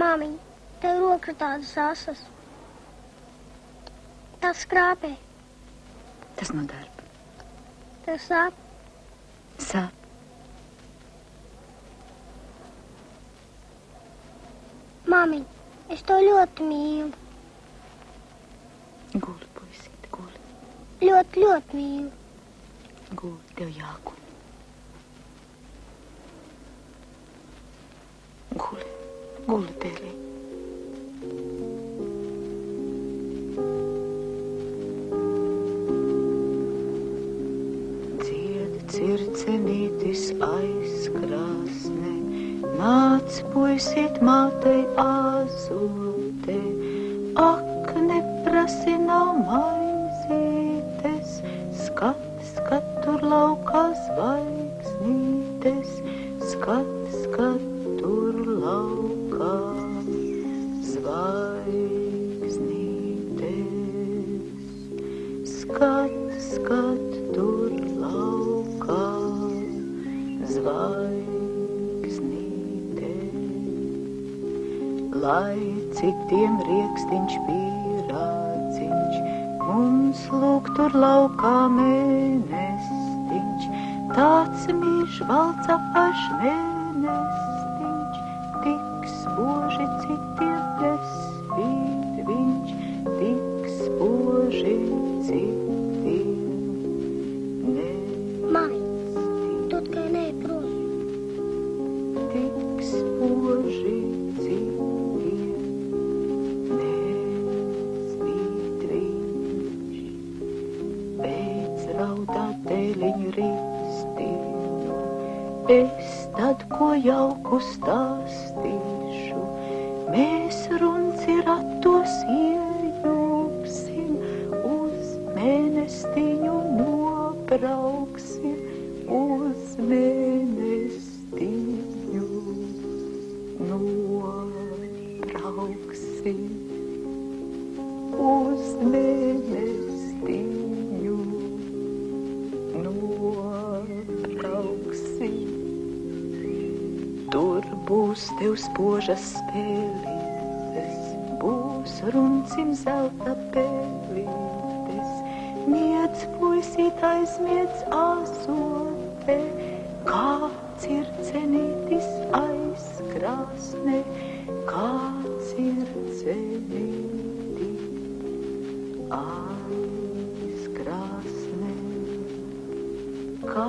Māmiņ, tev roka tādas asas. Tas skrāpē. Tas no darba. Tev sāp? Sāp. Māmiņ, es to ļoti mīlu. Guli, puisīt, guli. Ļoti, ļoti mīlu. Guli, tev jāguļ. Guli, guli, Tēlī. Dzied circenītis aizkrāsne, nāc, puisīt, mātei āzote, ak, neprasi nav maizītes, skat, skat tur laukā zvaigznītes, skat, skat tur laukā zvaigznītes, skat, skat tur laukā zvaigznītes. Lai citiem riekstiņš pīrāciņš, mums lūk tur laukā mēnestiņš, tāds mīļš valca pašnēnestiņš, tik spoži citiem nespīd viņš, tik spoži citiem nespīd. Māmiņ, tu tikai neprot. Tik spoži Tēliņu rīstīšu, es tad, ko jauku stāstīšu, mēs runci ratos iejūksim, uz mēnestiņu nobrauksim, uz mēnestiņu nobrauksim, uz mēnestiņu. Tur būs tev spožas spēlītes, būs runcim zelta pēlītes, miedz puisīt aizmiedz azote, kā circenītis aizkrāsne, kā circenītis aizkrāsne, kā